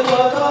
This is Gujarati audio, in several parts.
દેવ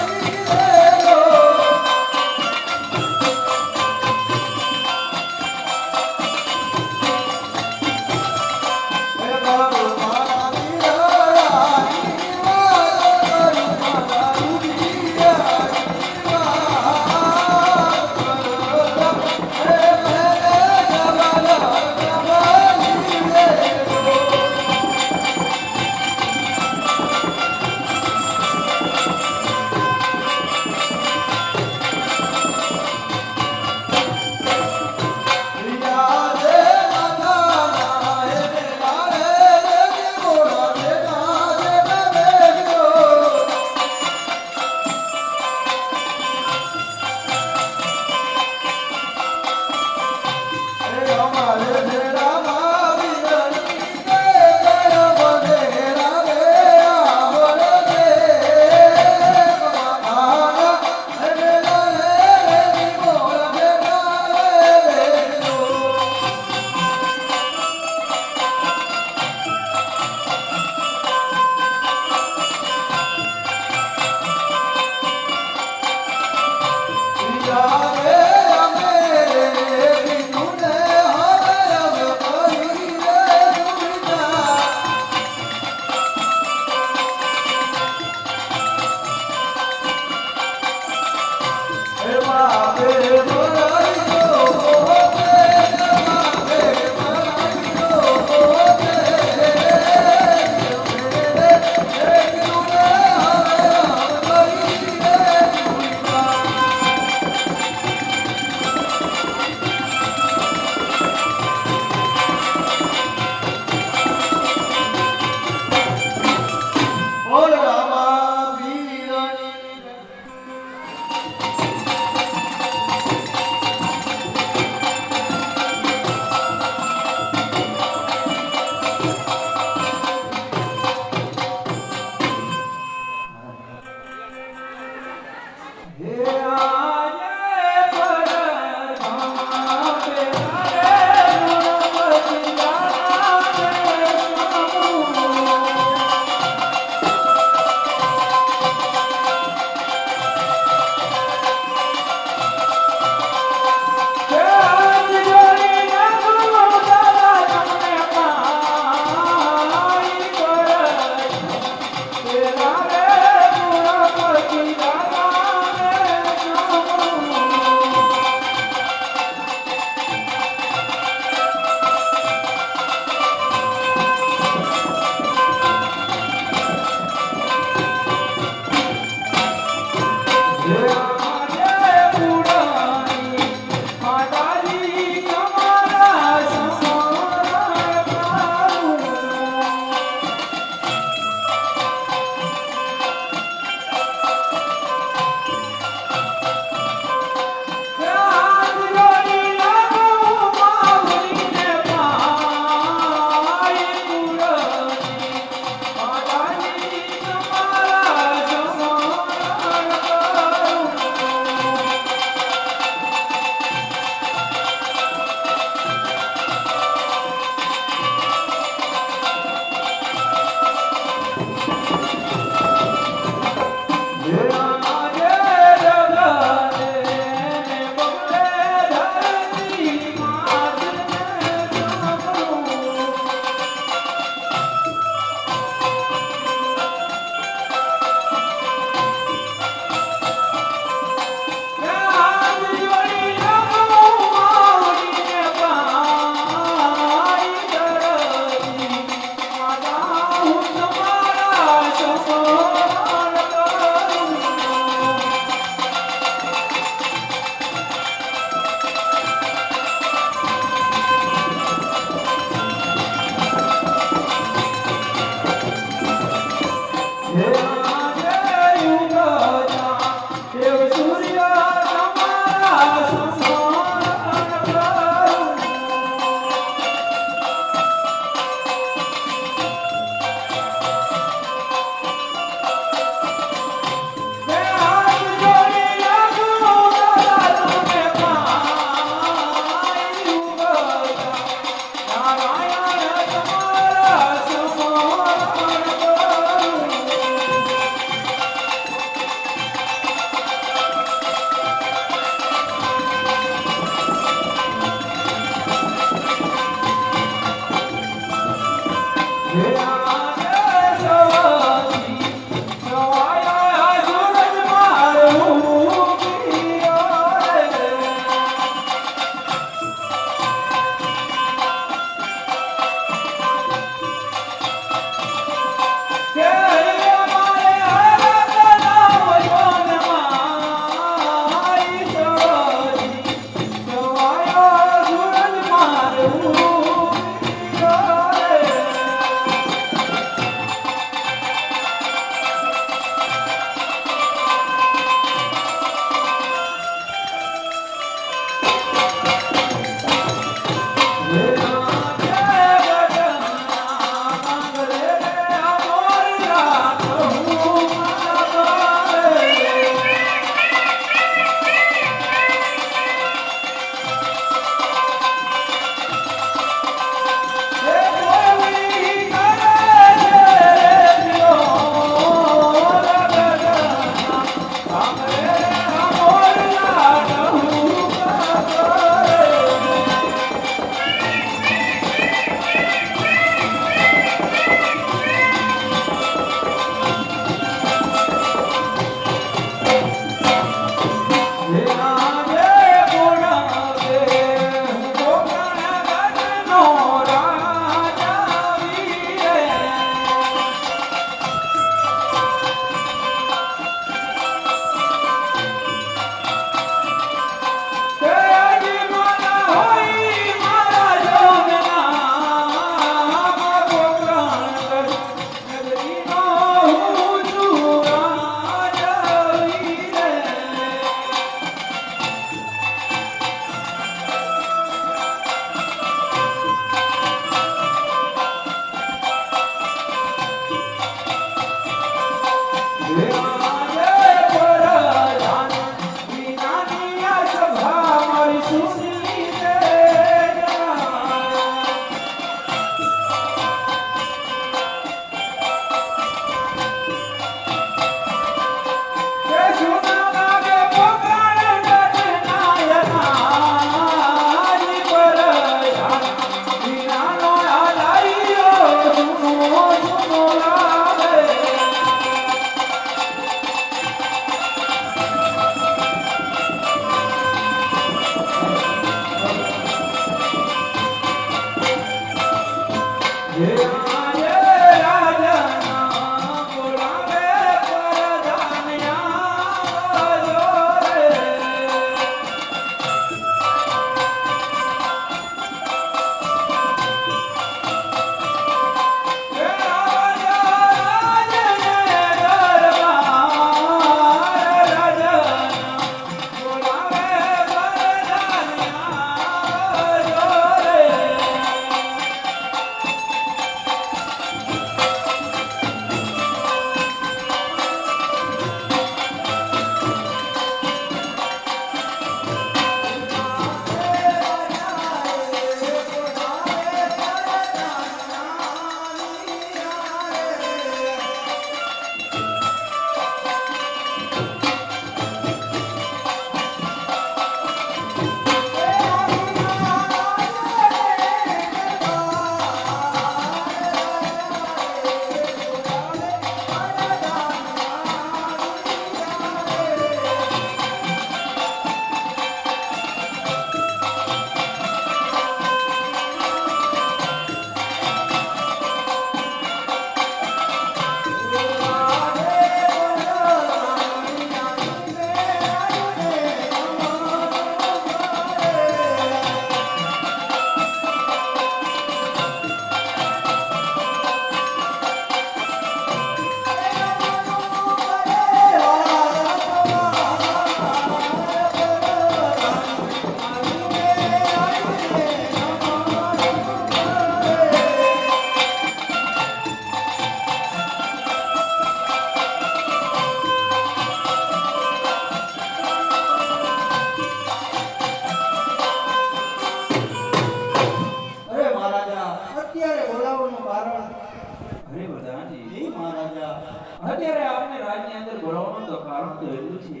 અત્યારે આપણે રાજની અંદર બોલાવવાનું તો કારણ તો એટલું છે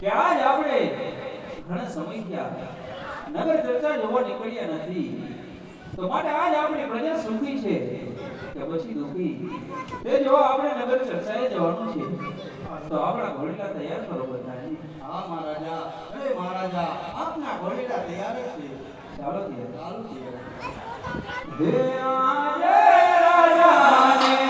કે આજ આપણે ઘણા સમયથી નગર ચર્ચા જોવા નીકળ્યા નથી, તો માટે આજ આપણી પ્રજા સુખી છે કે પછી દુખી તે જોવા આપણે નગર ચર્ચાએ જવાનું છે, તો આપણા ઘોડીલા તૈયાર કરો બધાને. હા મહારાજા, અરે મહારાજા આપના ઘોડીલા તૈયાર છે. ચાલો તૈયાર. ચાલુ છે. હે આજે રાજાને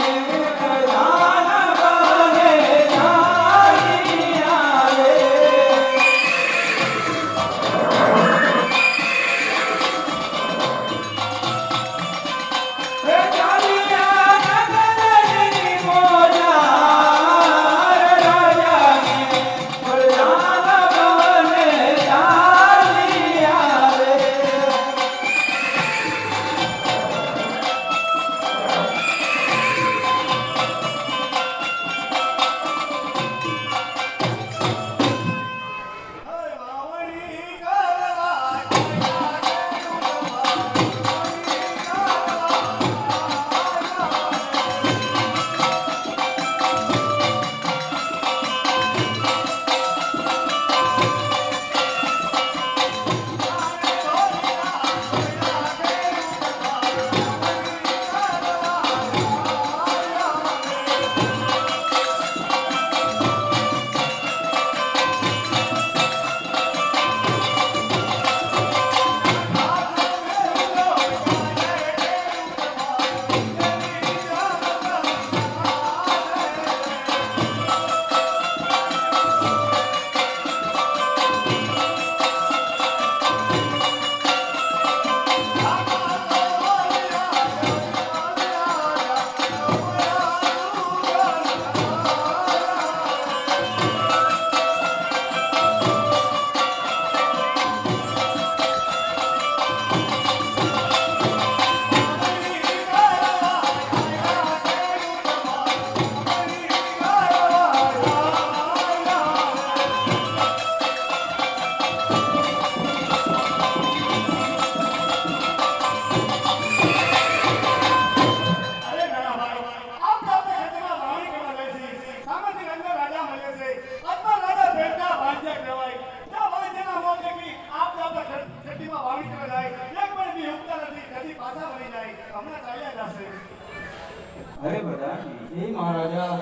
અરે બધા એ મહારાજા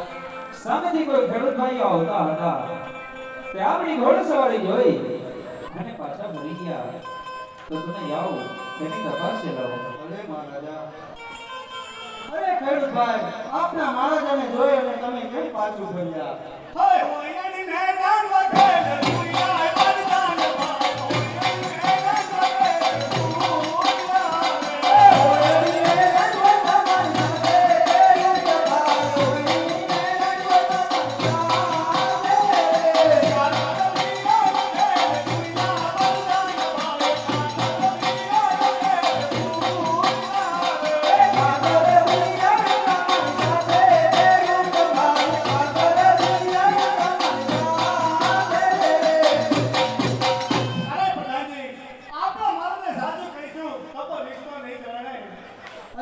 સામેથી કોઈ ખેડૂત ભાઈઓ આવતા હતા, તે આપણી ઘોડસવારી જોઈ અને પાછા ફરી ગયા, તો તને આવો તેની તપાસ ચલાવો. અરે મહારાજા ખેડૂતભાઈ, આપના મહારાજાને જોઈ અને તમે કેમ પાછું ફર્યા? હોય હોયની મેદાન વખે દુનિયા બરદાન ભાઈ હોયની મેદાન વખે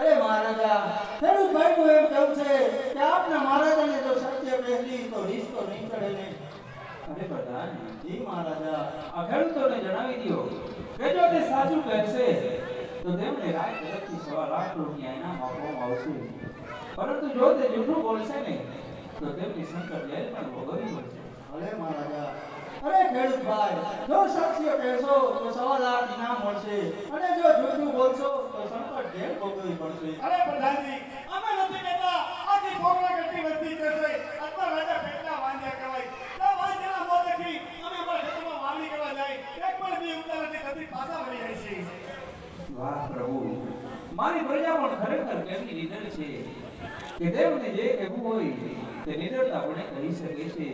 અરે મહારાજા, ખેડૂતભાઈનું એમ કહેવું છે કે આપના મહારાજાને જો સત્ય કહેલી તો રિશ્તો નહીં ચડે ને. અરે પ્રધાન, જી મહારાજા. આ ખેડૂતોને જણાવી દો કે જો તે સાચું કહેશે તો તેમને રાય તરફથી 1.5 લાખ રૂપિયા ઇનામ આપવામાં આવશે. પરંતુ જો તે જૂઠું બોલશે ને તો તેમની સંકટ જેલ પણ ભોગવવી પડશે. અરે મહારાજા, અરે ખેડૂતભાઈ, જો સત્ય કહેશો તો 1.5 લાખ ઇનામ મળશે અને જો જૂઠું બોલશો તો સંકટ જેલ ભોગવવી પડશે. અરે પ્રધાનજી અમે નથી કહેતા આખી કોકરા કરતી વસ્તી થશે અથવા રાજા પેટના વાંધ્યા કહેવાય તો વાંધ્યાના મોતથી અમે અમારા ખેતરમાં વાવણી કરવા જાય એક પણ બી ઉગતા નથી થતી પાછા વળી જાય છે. વાહ પ્રભુ, મારી પ્રજા પણ ખરેખર કેવી નિડર છે કે તેમને જે કહેવું હોય તે નિડરતાપણે કહી શકે છે.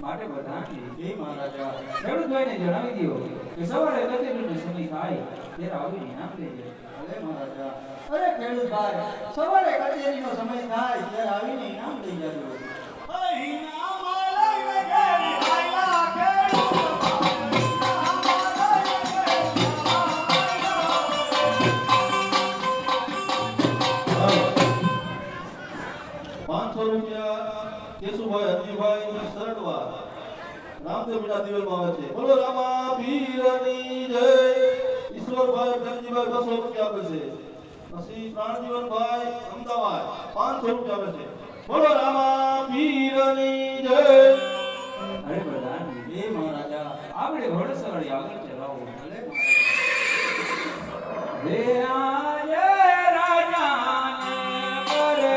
માટે પ્રધાનજી, જી મહારાજા. ખેડૂતભાઈને જણાવી દો કે સવારે કચેરીનો સમય થાય ત્યારે આવીને ઇનામ લઈ જાય. અરે મહારાજા, અરે ખેડૂતભાઈ, સવારે કચેરીનો સમય થાય ત્યારે આવીને ઇનામ લઈ જજો. અહીંના માલઈને ઘેરી આયલા ખેડૂત કેશુભાઈ હરજીભાઈ સરડવા રામદેવના દિવેલમાં આવે છે. બોલો રામા પીરની જય. ઈશ્વરભાઈ ધનજીભાઈ 200 રૂપિયા આપે છે. પછી પ્રાણજીવનભાઈ અમદાવાદ 500 રૂપિયા આપે છે. બોલો રામા પીરની જય. અરે પ્રધાનજી, એ મહારાજા. આપણે ઘોડેસવારી આગળ ચલાવો. અરે મહારાજા. હે રાજે રાજાને વરદાન બોલે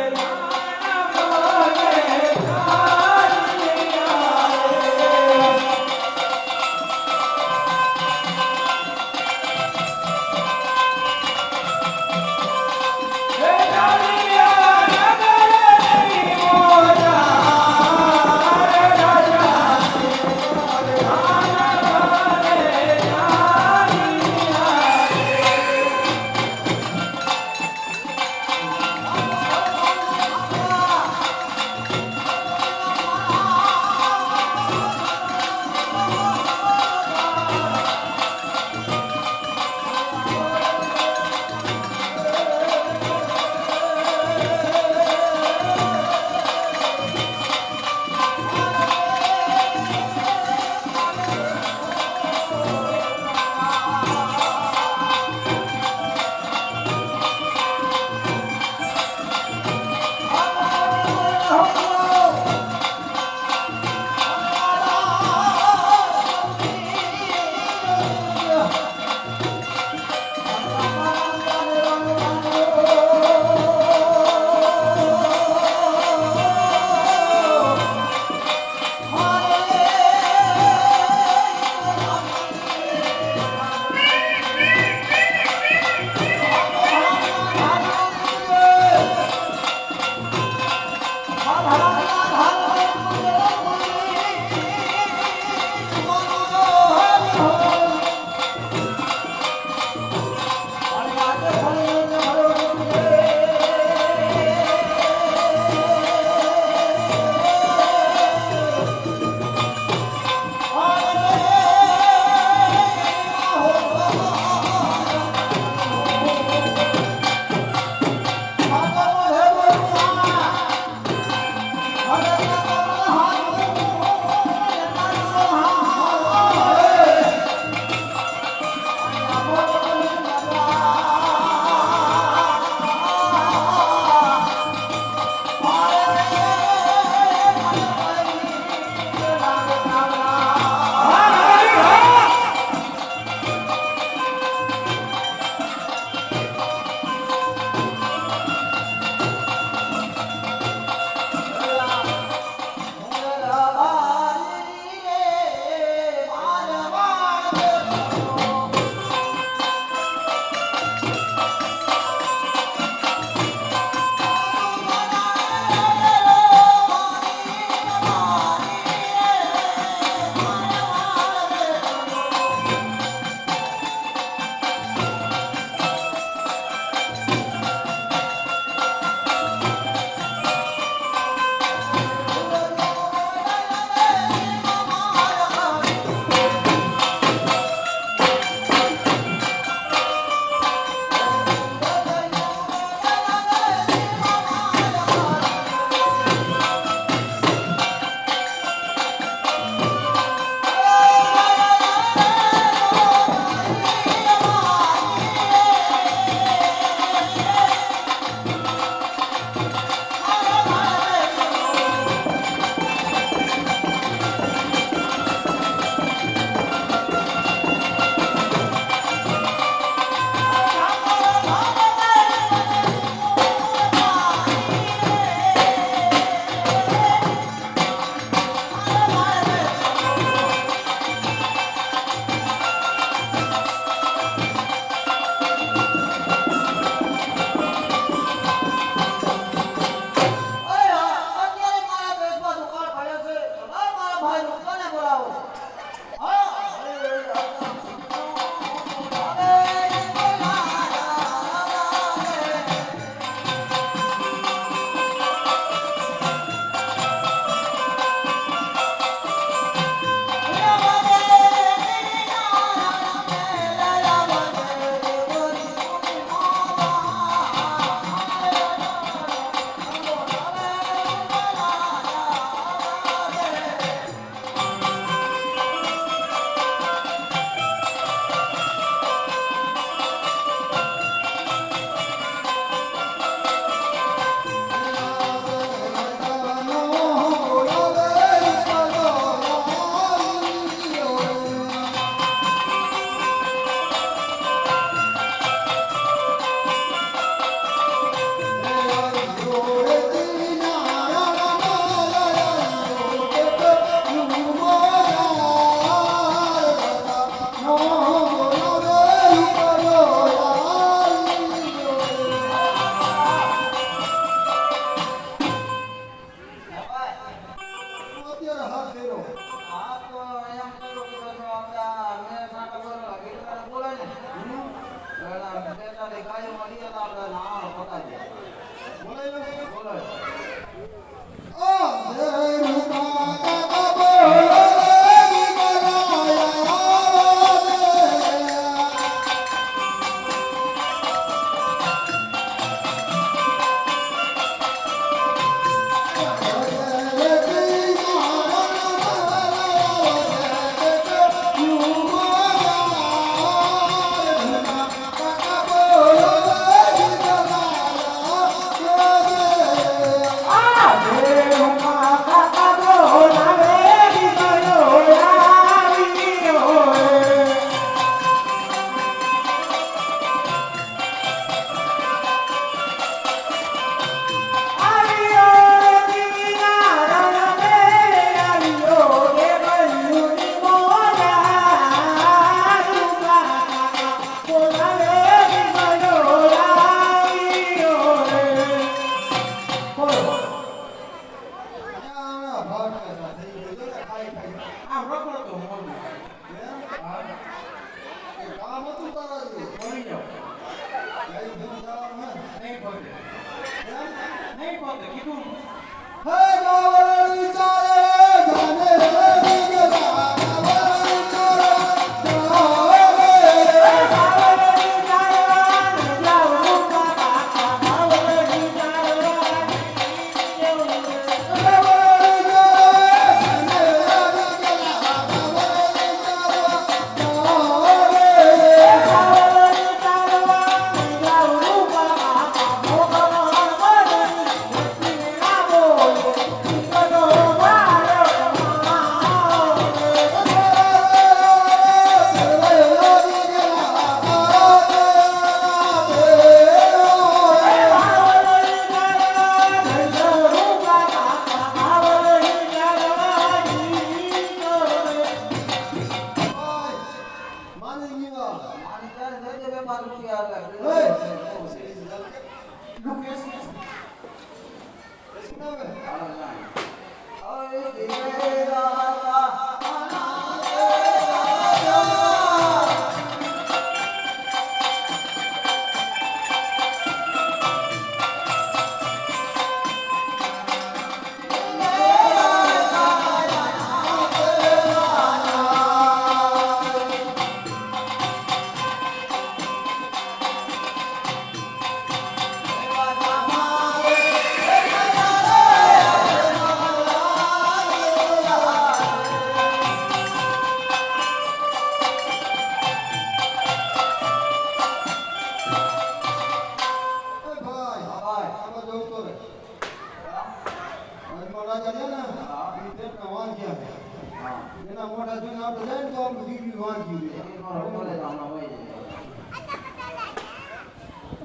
એના મોઢા જોઈને આપણે જાય ને તો આપણું દીકરી વાંચી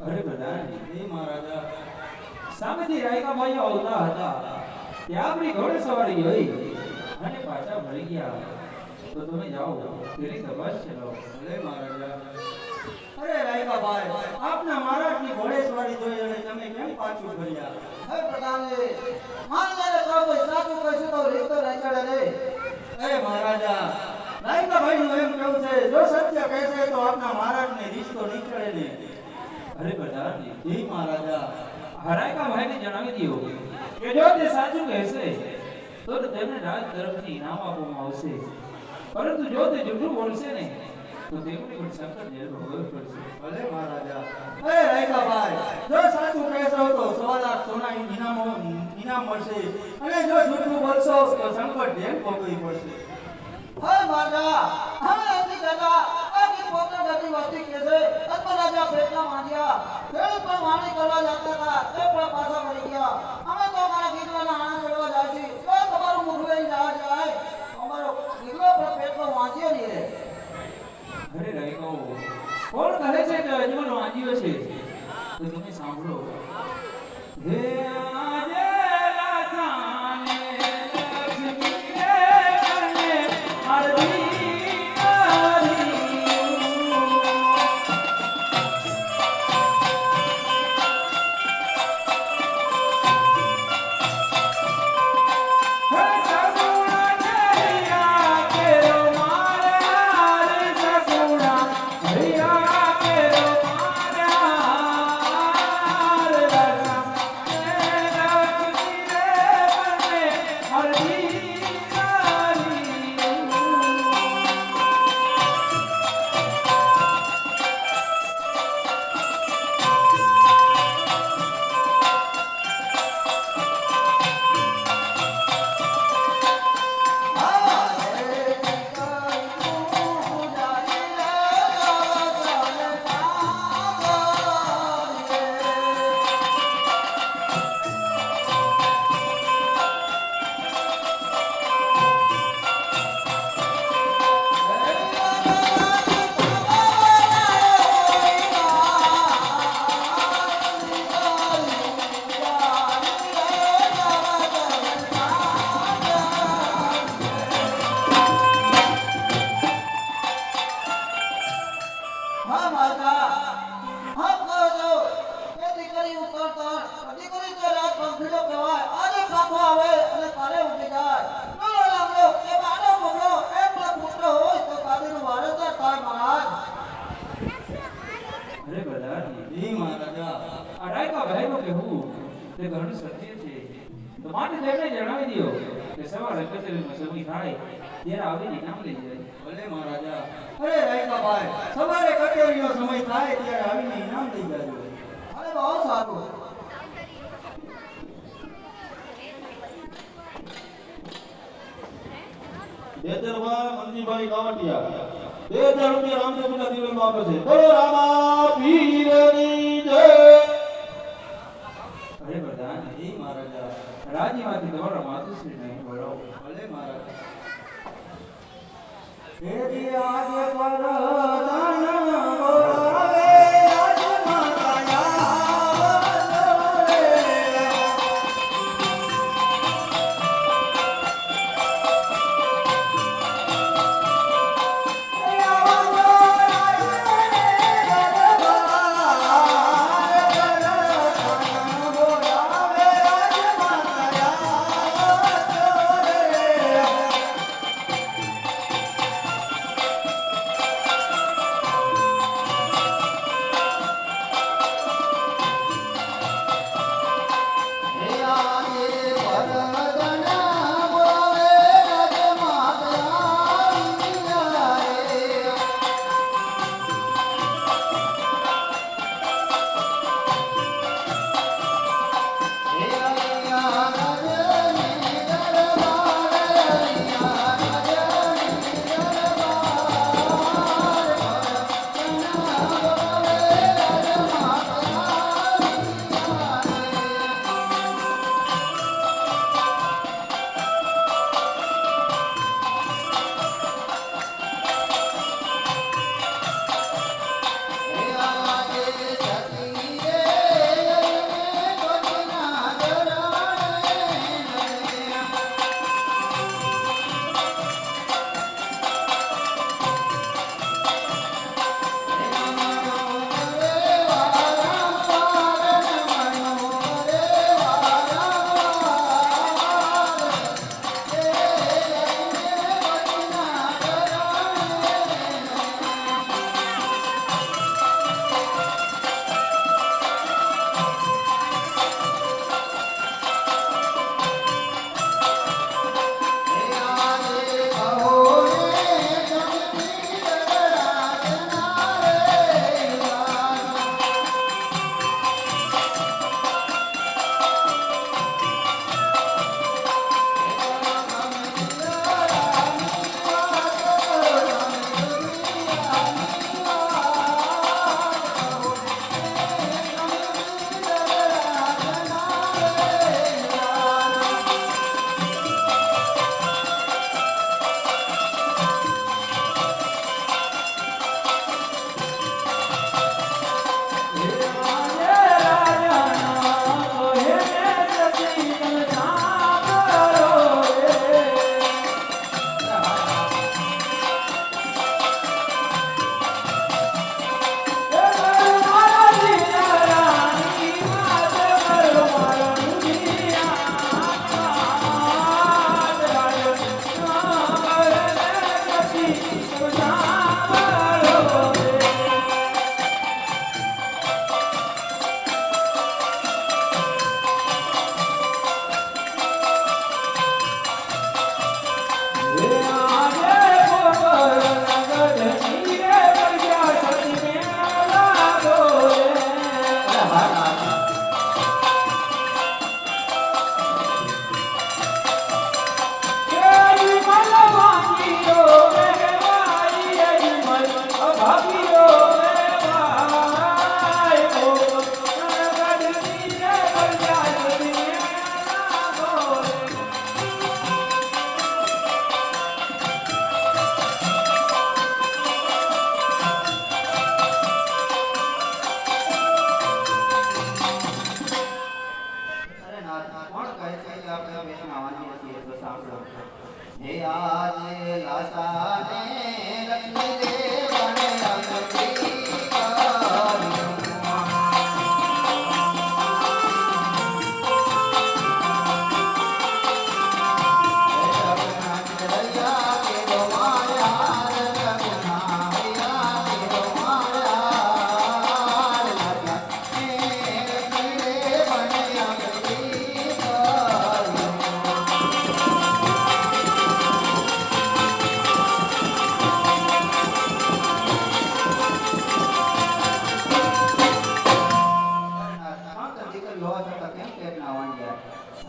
અરે પ્રધાન એ મહારાજા સામેથી રાયકા ભાઈઓ આવતા હતા ત્યાં આપણી ઘોડે સવારી ગઈ અને પાછા મળી ગયા તો તમે જાઓ તેની તપાસ ચલાવો. ભલે મહારાજા. અરે રાયકા ભાઈ આપના મહારાજની ઘોડેસવારી જોઈ અને તમે કેમ પાછું ફર્યા? હે પ્રધાને માનને તો કોઈ સાચું કહીશું તો રીતો રચડે નહીં. અરે મહારાજા રાયકા ભાઈનું એમ કેવું છે જો સત્ય કહેશે તો આપના મહારાજને રિશ્તો નીકળે ને. અરે પ્રધાન જી મહારાજા. રાયકા ભાઈને જણાવી દો કે જો તે સાચું કહેશે તો તેને રાજ તરફથી ઇનામ આપવામાં આવશે, પરંતુ જો તે જૂઠું બોલશે ને તો તેમને પણ સખત જેલ ભોગવવી પડશે. ભલે મહારાજા. અરે રાયકા ભાઈ જો સાચું કહેશો તો 100 લાખ સોના ઇનામ મળશે અને જો જૂઠું બોલશો તો સંકટ જેલ ભોગવવી પડશે. હે મારા અમે નથી કહેતા આખી પોતે ગતિ વસ્તી કે છે અત્મરાજા પેટના માંડ્યા ખેડૂત પણ વાણી કરવા જતા હતા તે પણ પાછા મળી ગયા. અમે તો અમારા દીકરાના આનંદ મેળવા જાય છે તો તમારું મુઠું લઈને જાય અમારો દીકરો પણ પેટનો વાંચ્યો નહીં રે. અરે રાયકાઓ કોણ કહે છે કે અજમલ વાંચ્યો છે? તો તમે સાંભળો. હે આજે લાસાને લક્ષ્મી રે કને આરતી તે ઘણું સત્ય છે. તો માટે તેમને જણાવી દો કે સવારે કચેરીનો સમય થાય ત્યારે આવીને ઇનામ લઈ જાય. ભલે મહારાજા. અરે રાયકાભાઈ, સવારે કચેરીનો સમય થાય ત્યારે આવીને ઇનામ લઈ જાજો. અરે બહુ સારું. બેદરભાઈ મનજીભાઈ કાવટિયા 2000 રૂપિયા રામદેવના દિવેલમાં આપે છે. બોલો રામા પીરની જય. અરે પ્રધાન, જી મહારાજા. રાજ્યમાંથી તમારા માતુશ્રીને બોલાવો. ભલે મહારાજા. હેજી આજે પરદાન બોલાવે રાજમાતા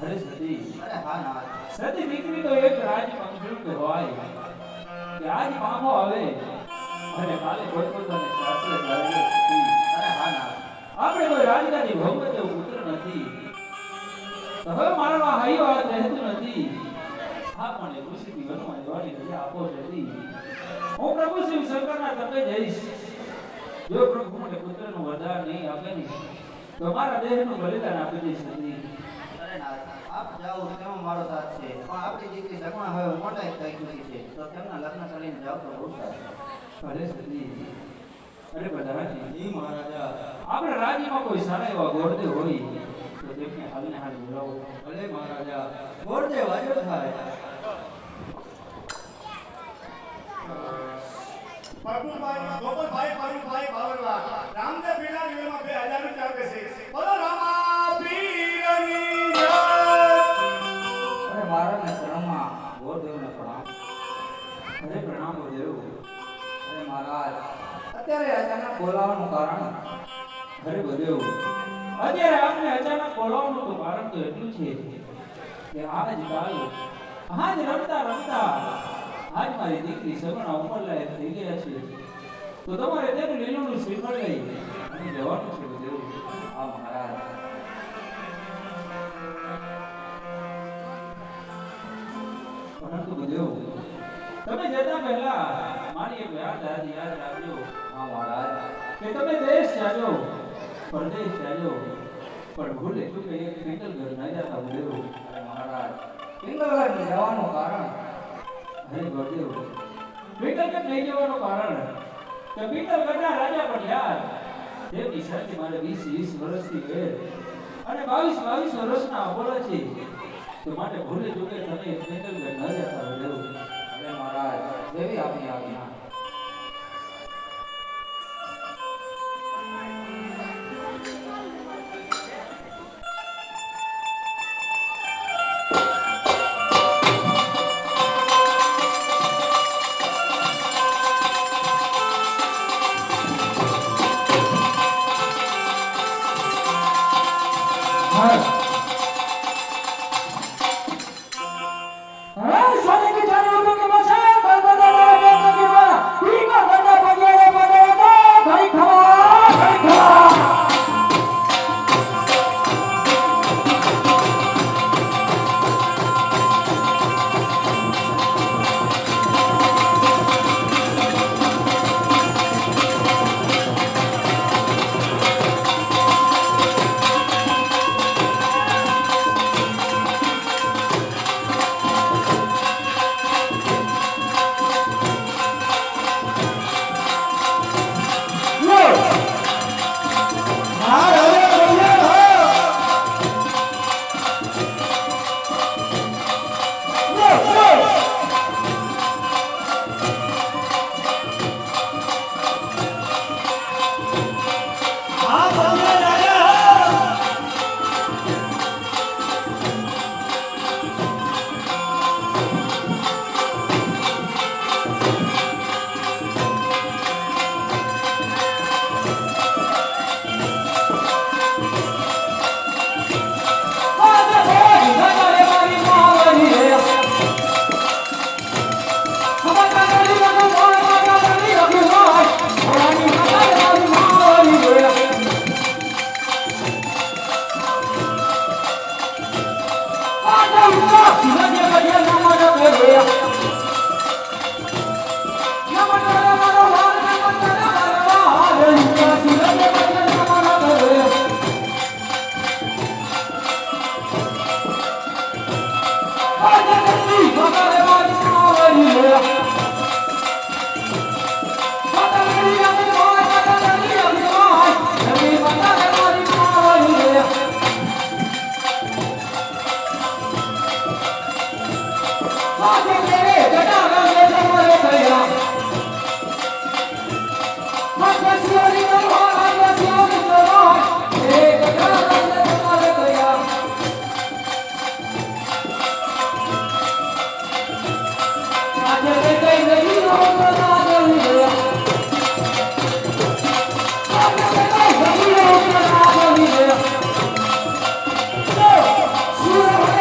અરે સતી અરે હા ના સતી દીકરી તો એક રાજ પંખી હોય કે આજ મામો આવે અને કાલે પોતપોતાને સાસરે જાય સતી અરે હા ના આપણે કોઈ રાજગાદી ભોગવે તેવો પુત્ર નથી તો હવે મારા હાઈ વાત રહેતું નથી આપણને ઋષિથી વનમાં જવાની રજા આપો સતી હું પ્રભુ શિવ શંકરના તપે જઈશ જો પ્રભુ મને પુત્રનું વરદાન નહીં આપે ને તો મારા દેહનું બલિદાન આપી દઈશ સતી અરે ના આપ જાઓ તેમાં મારો સાથ છે પણ આપણી દીકરી લગ્ન હવે મોટા થઈ ગઈ છે તો તેમના લગ્ન કરીને જાઓ તો બહુ સારું ભલે સતી અરે બધાજી જી મહારાજા આપણા રાજ્યમાં કોઈ સારા એવા ગોરદેવ હોય તો તેમને હાલને હાલ બોલાવો ભલે મહારાજા ગોરદેવ હાજર થાય પ્રભુભાઈ ગોપાલભાઈ પ્રભુભાઈ બાવરવા રામદેવ પીરના નિવેદનમાં 2000 રૂપિયા આપે છે બોલો રામા પીરની જય અરે મારાને શરણમાં ગોરદેવને પ્રણામ અરે પ્રણામ દેવ અરે મહારાજ અત્યારે અચાનક બોલાવવાનું કારણ અરે બદેવ અત્યારે આપને અચાનક બોલાવવાનું તો કારણ તો એટલું છે કે આજ રમતા રમતા આજ મારી દીકરી સગુણા ઉંમરલાયક થઈ ગયા છે તો તમારે તેનું લીલુંનું શ્રીફળ લઈ અને જવાનું છે બદેવ હા મહારાજ પરંતુ બદેવ તમે જતા પહેલા મારી એક વાત આજે યાદ રાખજો હા મહારાજ કે તમે દેશ જાજો પરદેશ જાજો પણ ભૂલે ચૂકે એક સિંગલ ઘર ના જતા બદેવ અરે મહારાજ પિંગલગઢ જવાનું કારણ હરે બદેવ પિંગલગઢ નહીં જવાનું કારણ કે પિંગલગઢના રાજા પઢિયાર તેમની સાથે મારે 20 વર્ષથી વેર અને 22 વર્ષના અબોલા છે તો માટે ભૂલે ચૂકે તમે પિંગલગઢ ન જતા બદેવ અરે મહારાજ દેવી આપની આજ્ઞા Sure.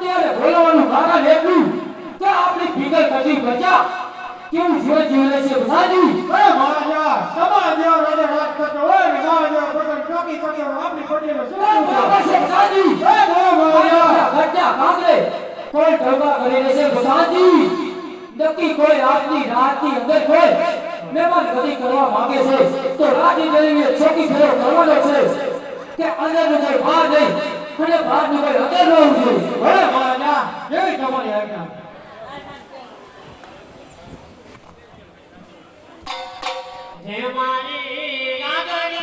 અત્યારે બોલાવાનું કારણ એટલું કે આપણી ફિગર કદી બચા કેવું જીવન જીવન છે બધાજી. અરે મહારાજા તમારા જેવા રાજા રાજ કરતો હોય ને મારા જેવા પગડ ચોકી કરતો આપણી પટેલો શું બધાજી ગઢ્યા કાંગરે કોઈ ઢોકા કરી રહેશે બધાજી. નક્કી કોઈ રાતની અંદર કોઈ મહેમાન ગતિ કરવા માંગે છે તો રાજી જઈને ચોકી ફેરો કરવાનો છે કે અંદરનું કોઈ બહાર નહીં અને બહારનું કોઈ અંદર રહેવું છે. અરે મહારાજા કેવી તમારી આજ્ઞા. હે મારી આગળ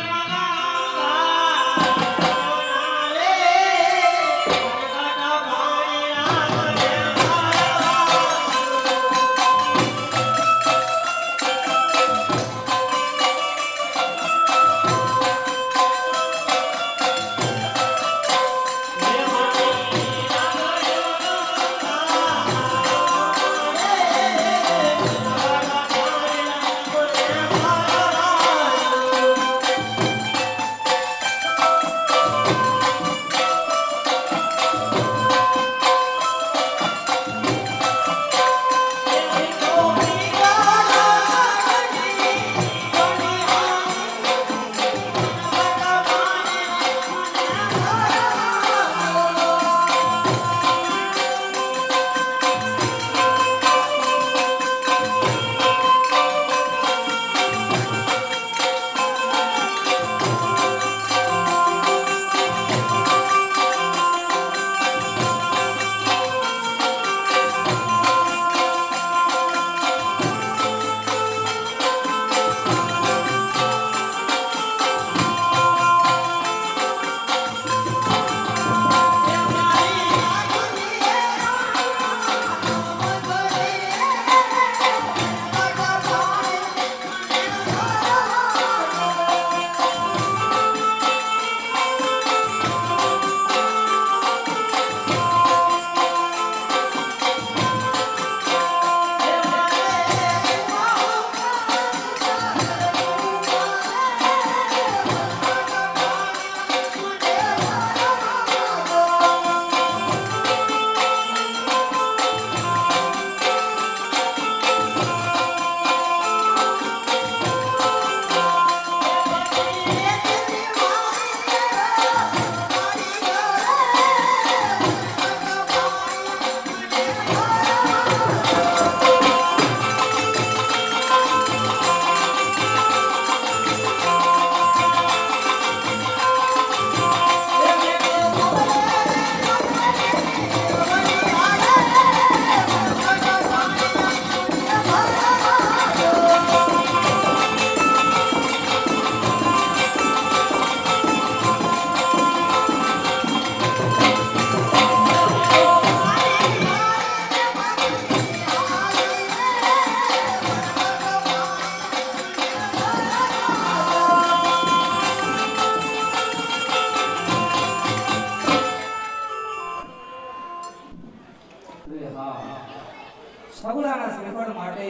સગુણાના શ્રીફળ માટે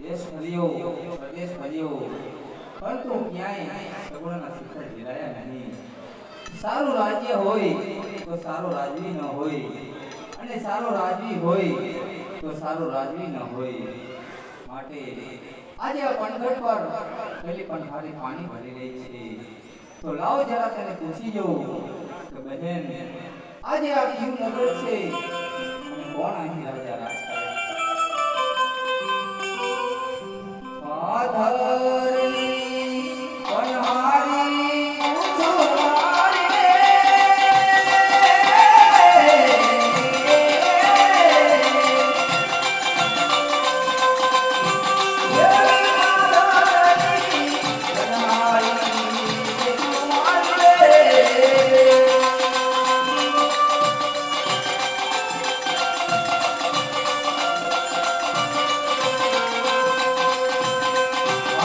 દેશ ફર્યો પ્રદેશ ફર્યો પરંતુ ક્યાંય સગુણાના શ્રીફળ જીરાયા નહીં. સારું રાજ્ય હોય તો સારો રાજવી ન હોય અને સારો રાજવી હોય તો સારો રાજવી ન હોય. માટે આજે આ પનઘટ પર પેલી પનહારી પાણી ભરી રહી છે તો લાવો જરા તેને પૂછી જવું કે બહેન આજે આ કેવું નગર છે અને કોણ અહીં રાજા રાજ કરે. આધરની પનહારી પૂછો મારે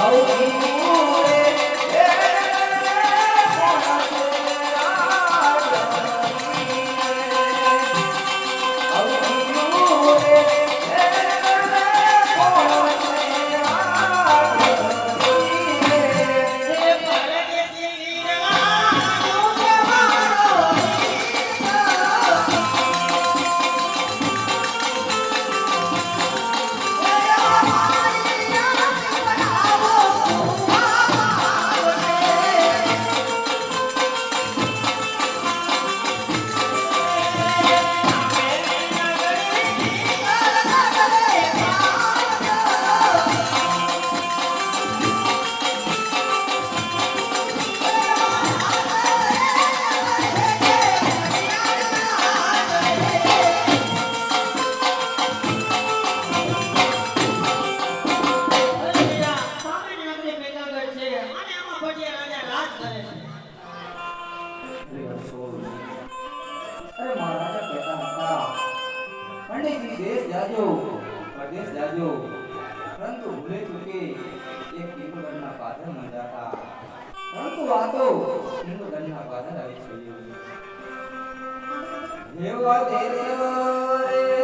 Oh પંડિતજી દેશ જાજો પરદેશ જાજો પરંતુ ભૂલે ચૂકે એક હિન્દુધર્મના પાદર મંજાતા પરંતુ આ તો હિન્દુધર્મના પાદર આવી છોડ્યું એવા દેશ રે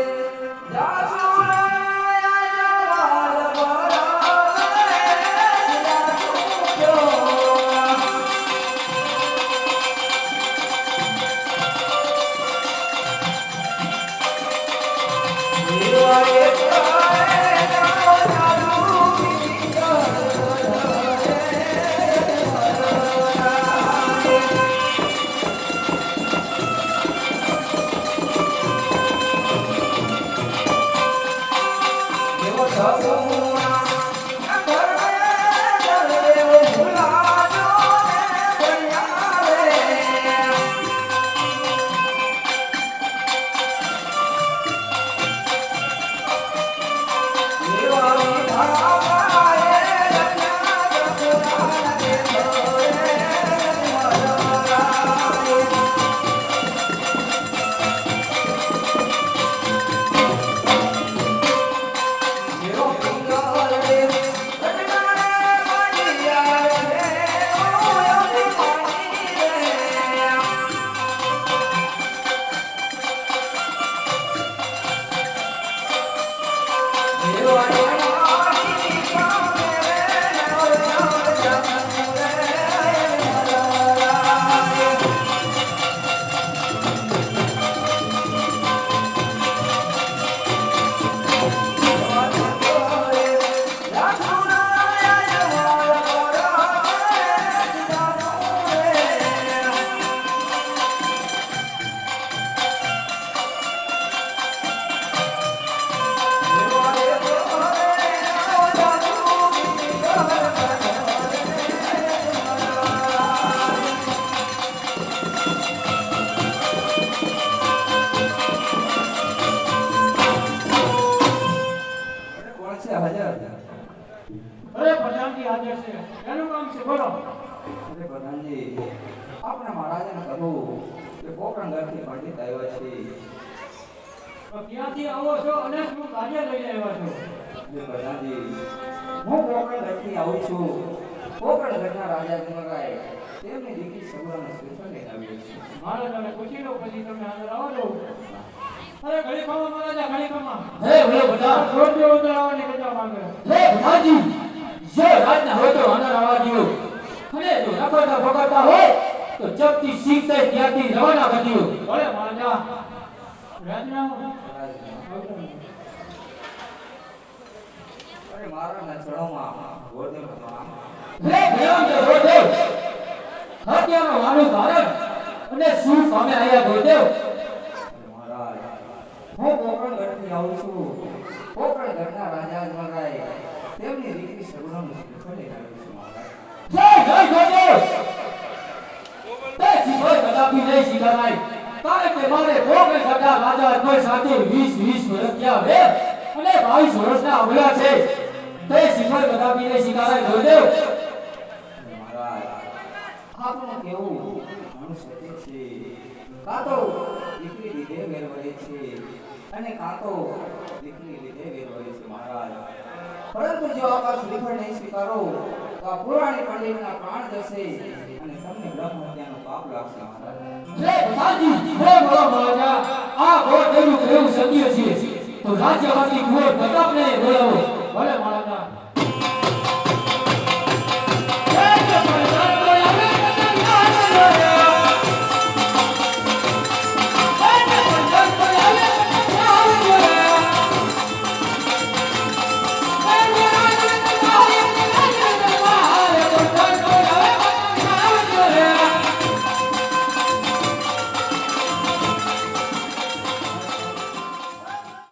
અરે પ્રધાનજી હાજર છે એનું કામ છે બોલો અરે પ્રધાનજી આપણે મહારાજાને કહું કે પોકરણ ઘરથી પંડિત આવ્યા છે તો ક્યાંથી આવો છો અને શું કાર્ય લઈને આવ્યા છો અરે પ્રધાનજી હું પોકરણ ઘરથી આવું છું પોકરણ ઘરના રાજા જનરાય તેમની દીકરી સગુણાનો શ્રીફળ લઈને આવ્યો છું મારે તમે પૂછી લો પછી તમે હાજર આવો છો અરે ઘડી ખાવા મહારાજા ઘડી ખાવા હે ભલે બધા રોજ ઉતર આવવાની રજા માંગે હે ભલાજી જે રાતના હોય તો આનંદ આવવા દ્યો અને જો નફરતા પકડતા હોય તો જપતી શીખતા ત્યાંથી રવાના કરી દ્યો ભલે મહારાજા રાજના અરે મારા ચડોમાં ગોરદેવ હતો આમ. હે ભયંકર ગોદેવ હત્યાનો માનું કારણ અને શું સામે આયા ગોદેવ અરે મહારાજ હું પોકરણ ઘરથી આવું છું પોકરણ ઘરના રાજા જનરાય તેમની દીકરી સગુણાનો શ્રીફળ લઈને આવ્યો છું મહારાજ જય જય ગોદેવ તે શીખર કદાપી નહીં શીખાય કારણ કે મારે ભોગને કરતા રાજા કોઈ સાથે 20 વર્ષ થયા હે અને 22 વર્ષના અવળા છે તે શીખર કદાપી નહીં શીખાય ગોદેવ મહારાજ આપણું કેવું મનુષ્ય છે કાં તો દીકરી લીધે વેરવડે છે અને કાં તો દીકરી લીધે વેરવડે છે મહારાજ પરંતુ જો આપ શ્રીફળ નહીં સ્વીકારો તો આ પુરાણી પંડિતના પ્રાણ જશે અને તમને બ્રહ્મ હત્યાનો પાપ લાગશે મહારાજ હે ભગવાનજી હે મારા મહારાજા આ ગોદેવનું કહેવું સત્ય છે તો રાજ્યમાંથી કુંવર પ્રતાપને બોલાવો ભલે મહારાજા